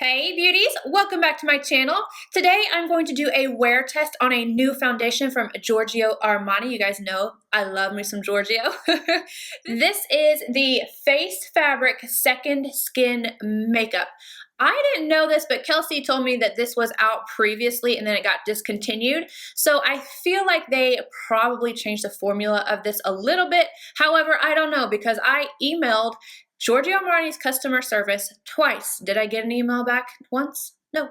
Hey beauties, welcome back to my channel. Today I'm going to do a wear test on a new foundation from Giorgio Armani. You guys know I love me some Giorgio. This is the Face Fabric Second Skin Makeup. I didn't know this, but Kelsey told me that this was out previously and then it got discontinued. So I feel like they probably changed the formula of this a little bit. However, I don't know because I emailed Giorgio Armani's customer service twice. Did I get an email back once? No.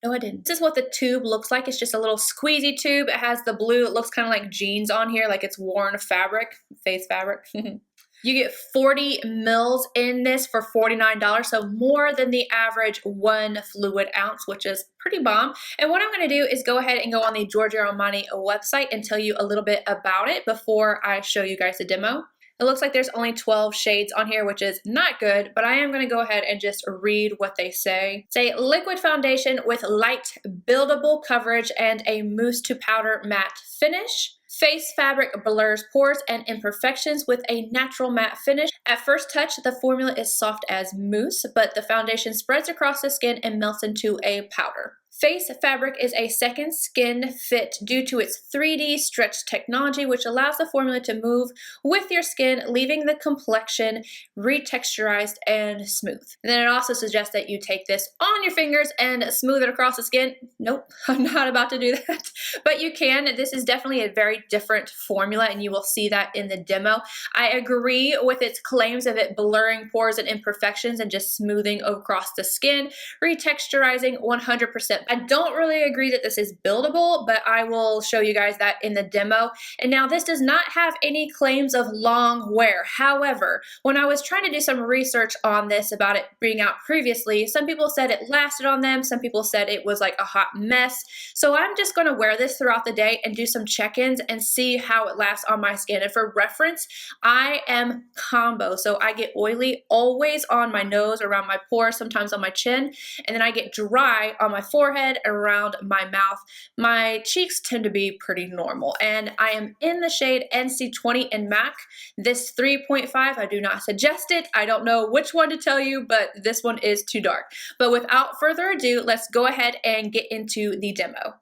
No, I didn't. This is what the tube looks like. It's just a little squeezy tube. It has the blue. It looks kind of like jeans on here, like it's worn fabric, face fabric. You get 40 mils in this for $49, so more than the average 1 fluid ounce, which is pretty bomb. And what I'm going to do is go ahead and go on the Giorgio Armani website and tell you a little bit about it before I show you guys the demo. It looks like there's only 12 shades on here, which is not good, but I am going to go ahead and just read what they say. Say liquid foundation with light buildable coverage and a mousse to powder matte finish. Face fabric blurs pores and imperfections with a natural matte finish. At first touch, the formula is soft as mousse, but the foundation spreads across the skin and melts into a powder. Face fabric is a second skin fit due to its 3D stretch technology, which allows the formula to move with your skin, leaving the complexion retexturized and smooth. And then it also suggests that you take this on your fingers and smooth it across the skin. Nope, I'm not about to do that, but you can. This is definitely a very different formula, and you will see that in the demo. I agree with its claims of it blurring pores and imperfections and just smoothing across the skin, retexturizing 100%. I don't really agree that this is buildable, but I will show you guys that in the demo. And now this does not have any claims of long wear. However, when I was trying to do some research on this about it being out previously, some people said it lasted on them. Some people said it was like a hot mess. So I'm just going to wear this throughout the day and do some check-ins and see how it lasts on my skin. And for reference, I am combo. So I get oily always on my nose, around my pores, sometimes on my chin, and then I get dry on my forehead, around my mouth. My cheeks tend to be pretty normal, and I am in the shade NC20 in MAC. This 3.5, I do not suggest it. I don't know which one to tell you, but this one is too dark. But without further ado, let's go ahead and get into the demo.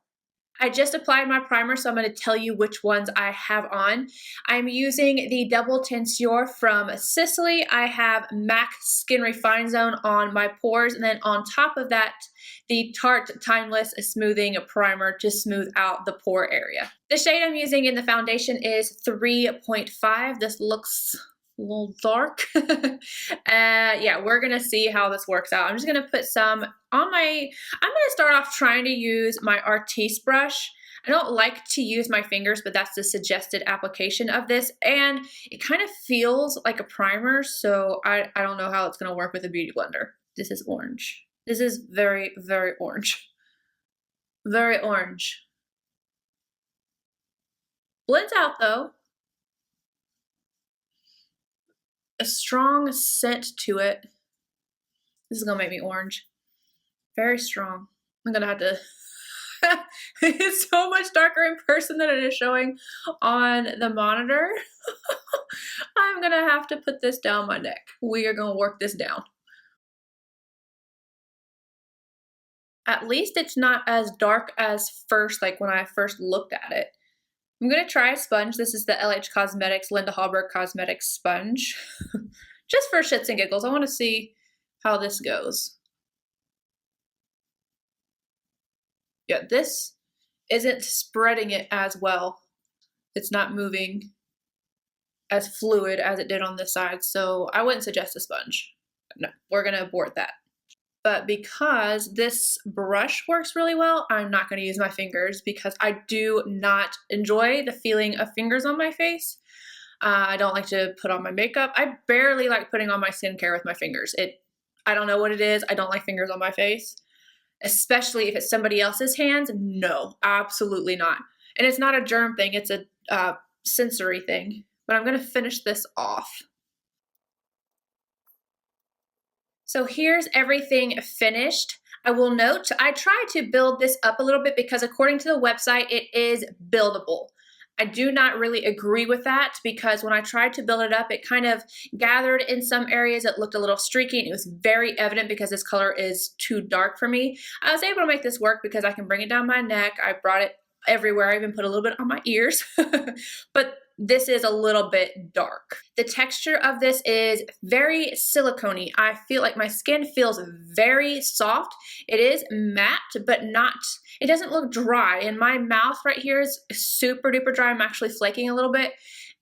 I just applied my primer, so I'm going to tell you which ones I have on. I'm using the Double Tensure from Sisley. I have MAC Skin Refine Zone on my pores, and then on top of that, the Tarte Timeless Smoothing Primer to smooth out the pore area. The shade I'm using in the foundation is 3.5. This looks a little dark. Yeah, we're gonna see how this works out. I'm just gonna put some on my, I'm gonna start off trying to use my Artiste brush. I don't like to use my fingers, but that's the suggested application of this, and it kind of feels like a primer, so I don't know how it's gonna work with a beauty blender. This is orange. This is very, very orange. Very orange. Blends out though. A strong scent to it. This is gonna make me orange. Very strong. I'm gonna have to, it's so much darker in person than it is showing on the monitor. I'm gonna have to put this down my neck. We are gonna work this down. At least it's not as dark as first, like when I first looked at it. I'm gonna try a sponge. This is the LH Cosmetics Linda Hallberg Cosmetics sponge. Just for shits and giggles. I wanna see how this goes. Yeah, this isn't spreading it as well. It's not moving as fluid as it did on this side, so I wouldn't suggest a sponge. No, we're gonna abort that. But because this brush works really well, I'm not going to use my fingers because I do not enjoy the feeling of fingers on my face. I don't like to put on my makeup. I barely like putting on my skincare with my fingers. I don't know what it is. I don't like fingers on my face, especially if it's somebody else's hands. No, absolutely not. And it's not a germ thing. It's a sensory thing. But I'm going to finish this off. So here's everything finished. I will note, I tried to build this up a little bit because according to the website, it is buildable. I do not really agree with that because when I tried to build it up, it kind of gathered in some areas. It looked a little streaky and it was very evident because this color is too dark for me. I was able to make this work because I can bring it down my neck. I brought it everywhere. I even put a little bit on my ears, but this is a little bit dark. The texture of this is very silicone-y. I feel like my skin feels very soft. It is matte, but not, it doesn't look dry. And my mouth right here is super duper dry. I'm actually flaking a little bit.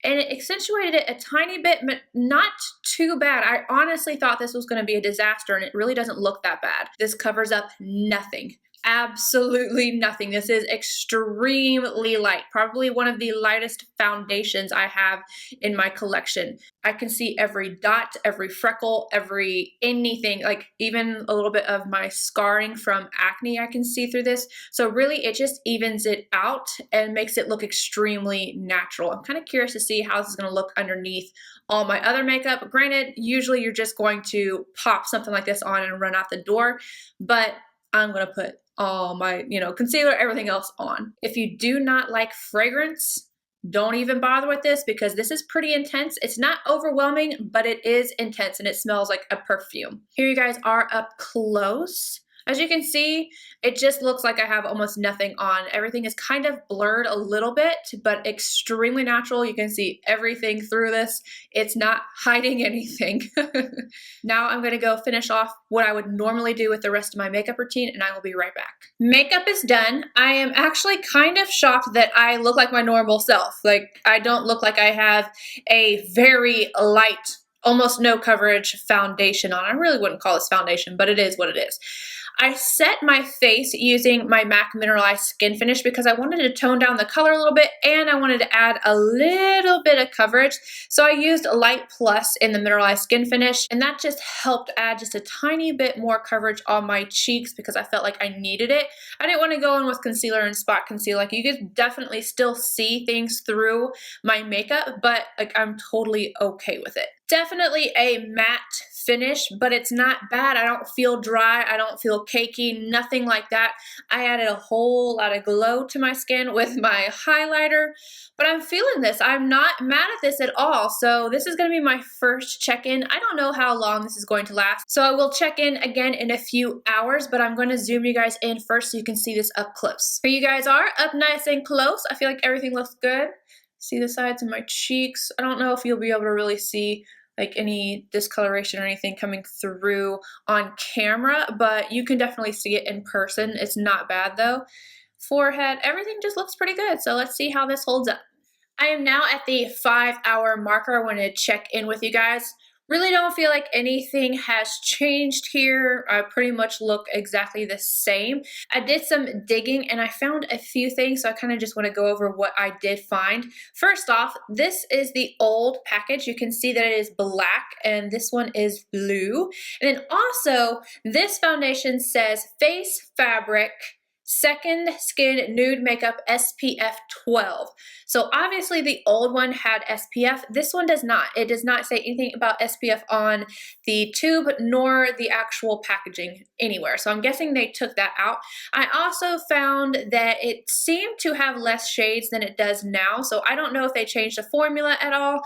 And it accentuated it a tiny bit, but not too bad. I honestly thought this was gonna be a disaster and it really doesn't look that bad. This covers up nothing. Absolutely nothing. This is extremely light, probably one of the lightest foundations I have in my collection. I can see every dot, every freckle, every anything, like even a little bit of my scarring from acne I can see through this. So really it just evens it out and makes it look extremely natural. I'm kind of curious to see how this is going to look underneath all my other makeup. Granted, usually you're just going to pop something like this on and run out the door, but I'm going to put all my, concealer, everything else on. If you do not like fragrance, don't even bother with this because this is pretty intense. It's not overwhelming, but it is intense and it smells like a perfume. Here you guys are up close. As you can see, it just looks like I have almost nothing on. Everything is kind of blurred a little bit, but extremely natural. You can see everything through this. It's not hiding anything. Now I'm gonna go finish off what I would normally do with the rest of my makeup routine and I will be right back. Makeup is done. I am actually kind of shocked that I look like my normal self. Like I don't look like I have a very light, almost no coverage foundation on. I really wouldn't call this foundation, but it is what it is. I set my face using my MAC Mineralize Skinfinish because I wanted to tone down the color a little bit and I wanted to add a little bit of coverage. So I used Light Plus in the Mineralize Skinfinish and that just helped add just a tiny bit more coverage on my cheeks because I felt like I needed it. I didn't want to go in with concealer and spot conceal. Like you could definitely still see things through my makeup, but like I'm totally okay with it. Definitely a matte finish, but it's not bad. I don't feel dry. I don't feel cakey, nothing like that. I added a whole lot of glow to my skin with my highlighter, but I'm feeling this. I'm not mad at this at all. So this is going to be my first check-in. I don't know how long this is going to last. So I will check in again in a few hours, but I'm going to zoom you guys in first so you can see this up close. Here you guys are up nice and close. I feel like everything looks good. See the sides of my cheeks. I don't know if you'll be able to really see like any discoloration or anything coming through on camera, but you can definitely see it in person. It's not bad though. Forehead, everything just looks pretty good. So let's see how this holds up. I am now at the 5-hour marker. I want to check in with you guys. Really don't feel like anything has changed here. I pretty much look exactly the same. I did some digging and I found a few things, so I kind of just want to go over what I did find. First off, this is the old package. You can see that it is black and this one is blue. And then also, this foundation says Face Fabric Second Skin Nude Makeup SPF 12. So obviously the old one had SPF. This one does not. It does not say anything about SPF on the tube nor the actual packaging anywhere. So I'm guessing they took that out. I also found that it seemed to have less shades than it does now. So I don't know if they changed the formula at all,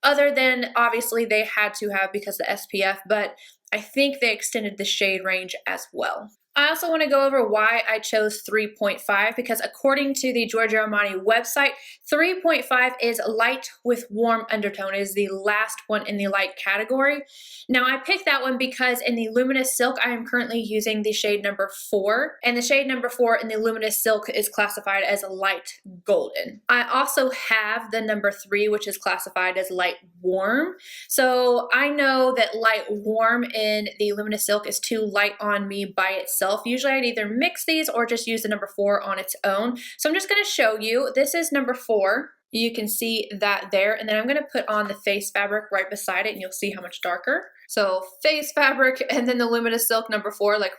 other than obviously they had to have because of the SPF, but I think they extended the shade range as well. I also want to go over why I chose 3.5 because according to the Giorgio Armani website, 3.5 is light with warm undertone. It is the last one in the light category. Now I picked that one because in the Luminous Silk, I am currently using the shade number 4, and the shade number 4 in the Luminous Silk is classified as light golden. I also have the number 3, which is classified as light warm. So I know that light warm in the Luminous Silk is too light on me by itself. Usually I'd either mix these or just use the number 4 on its own. So I'm just going to show you. This is number 4. You can see that there. And then I'm going to put on the Face Fabric right beside it and you'll see how much darker. So Face Fabric and then the Luminous Silk number 4. Like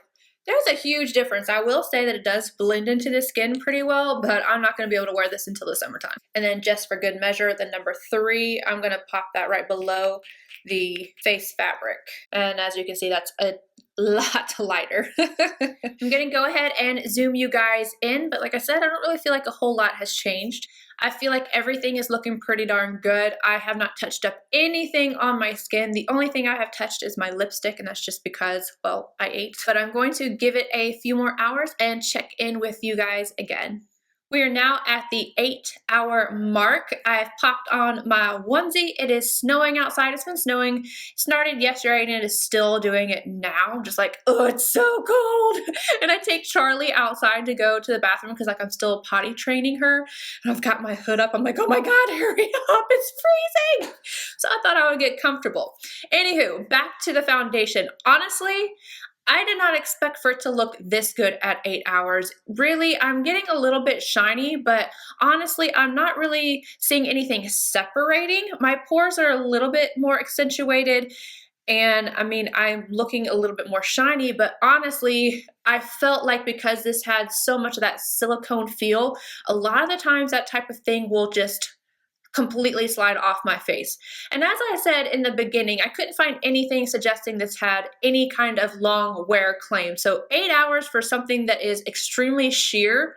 there's a huge difference. I will say that it does blend into the skin pretty well, but I'm not going to be able to wear this until the summertime. And then just for good measure, the number 3, I'm going to pop that right below the Face Fabric. And as you can see, that's a lot lighter. I'm gonna go ahead and zoom you guys in, but like I said, I don't really feel like a whole lot has changed. I feel like everything is looking pretty darn good. I have not touched up anything on my skin. The only thing I have touched is my lipstick, and that's just because, well, I ate. But I'm going to give it a few more hours and check in with you guys again. We are now at the 8-hour mark. I've popped on my onesie. It is snowing outside. It's been snowing. It started yesterday and it is still doing it now. I'm just like, oh, it's so cold. And I take Charlie outside to go to the bathroom because like I'm still potty training her. And I've got my hood up. I'm like, oh my God, hurry up. It's freezing. So I thought I would get comfortable. Anywho, back to the foundation. Honestly, I did not expect for it to look this good at 8 hours. Really, I'm getting a little bit shiny, but honestly, I'm not really seeing anything separating. My pores are a little bit more accentuated, and I mean, I'm looking a little bit more shiny, but honestly, I felt like because this had so much of that silicone feel, a lot of the times that type of thing will just completely slide off my face. And as I said in the beginning, I couldn't find anything suggesting this had any kind of long wear claim. So 8 hours for something that is extremely sheer,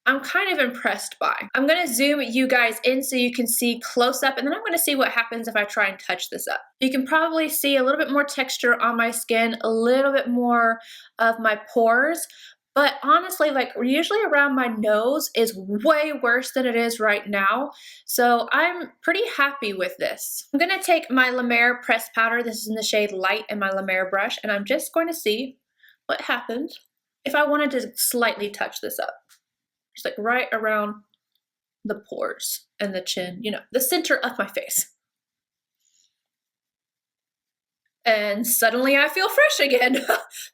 I'm kind of impressed by. I'm gonna zoom you guys in so you can see close up, and then I'm gonna see what happens if I try and touch this up. You can probably see a little bit more texture on my skin, a little bit more of my pores, but honestly, like usually around my nose is way worse than it is right now. So I'm pretty happy with this. I'm gonna take my La Mer pressed powder. This is in the shade Light and my La Mer brush, and I'm just going to see what happens if I wanted to slightly touch this up. Just like right around the pores and the chin, you know, the center of my face. And suddenly I feel fresh again.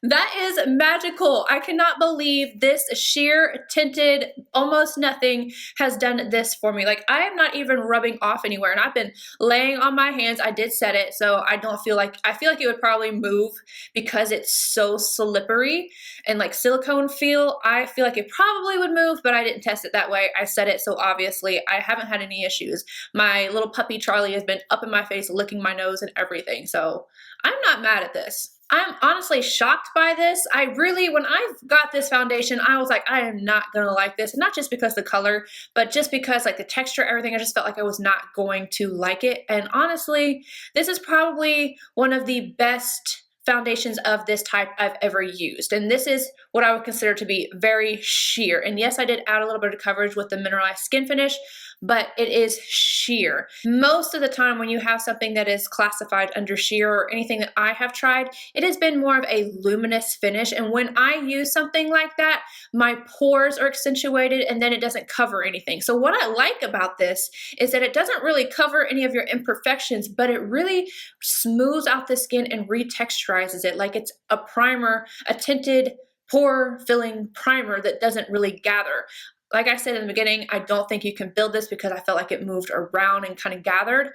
That is magical. I cannot believe this sheer tinted almost nothing has done this for me. Like I am not even rubbing off anywhere, and I've been laying on my hands. I did set it, so I don't feel like, I feel like it would probably move because it's so slippery and like silicone feel. I feel like it probably would move, but I didn't test it that way. I set it, so obviously I haven't had any issues. My little puppy Charlie has been up in my face, licking my nose and everything. So I'm not mad at this. I'm honestly shocked by this. I really, when I got this foundation, I was like, I am not gonna like this. And not just because the color, but just because like the texture, everything, I just felt like I was not going to like it. And honestly, this is probably one of the best foundations of this type I've ever used. And this is what I would consider to be very sheer. And yes, I did add a little bit of coverage with the Mineralize Skinfinish, but it is sheer. Most of the time when you have something that is classified under sheer or anything that I have tried, it has been more of a luminous finish. And when I use something like that, my pores are accentuated and then it doesn't cover anything. So what I like about this is that it doesn't really cover any of your imperfections, but it really smooths out the skin and retexturizes it like it's a primer, a tinted pore filling primer that doesn't really gather. Like I said in the beginning, I don't think you can build this because I felt like it moved around and kind of gathered,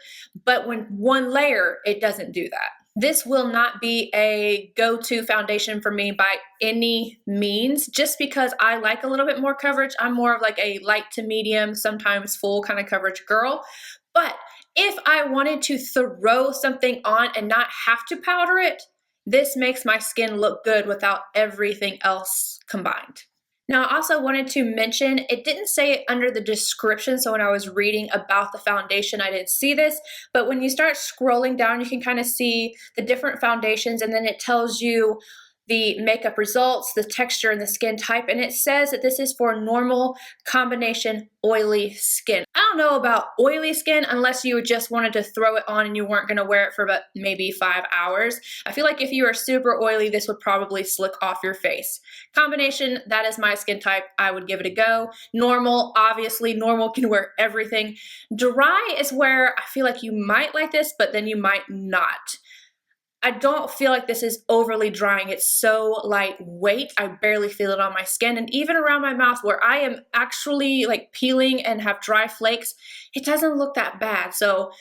but when one layer, it doesn't do that. This will not be a go-to foundation for me by any means, just because I like a little bit more coverage. I'm more of like a light to medium, sometimes full kind of coverage girl. But if I wanted to throw something on and not have to powder it, this makes my skin look good without everything else combined. Now, I also wanted to mention, it didn't say it under the description, so when I was reading about the foundation, I didn't see this, but when you start scrolling down, you can kind of see the different foundations, and then it tells you the makeup results, the texture, and the skin type, and it says that this is for normal combination oily skin. I don't know about oily skin unless you just wanted to throw it on and you weren't going to wear it for about maybe 5 hours. I feel like if you are super oily, this would probably slick off your face. Combination, that is my skin type. I would give it a go. Normal, obviously, normal can wear everything. Dry is where I feel like you might like this, but then you might not. I don't feel like this is overly drying. It's so lightweight. I barely feel it on my skin. And even around my mouth where I am actually like peeling and have dry flakes, it doesn't look that bad. So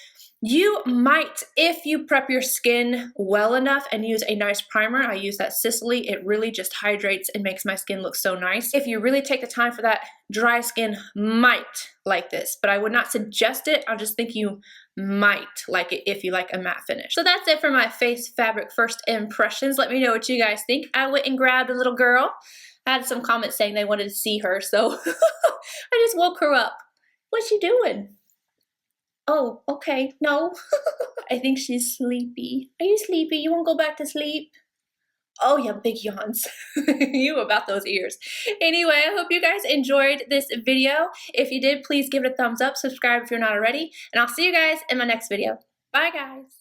you might, if you prep your skin well enough and use a nice primer, I use that Sisley, it really just hydrates and makes my skin look so nice. If you really take the time for that, dry skin might like this, but I would not suggest it. I just think you might like it if you like a matte finish. So that's it for my face fabric first impressions. Let me know what you guys think. I went and grabbed a little girl. I had some comments saying they wanted to see her, so I just woke her up. What's she doing? Oh, okay, no. I think she's sleepy. Are you sleepy? You won't go back to sleep? Oh yeah, big yawns. You about those ears. Anyway, I hope you guys enjoyed this video. If you did, please give it a thumbs up, subscribe if you're not already, and I'll see you guys in my next video. Bye guys.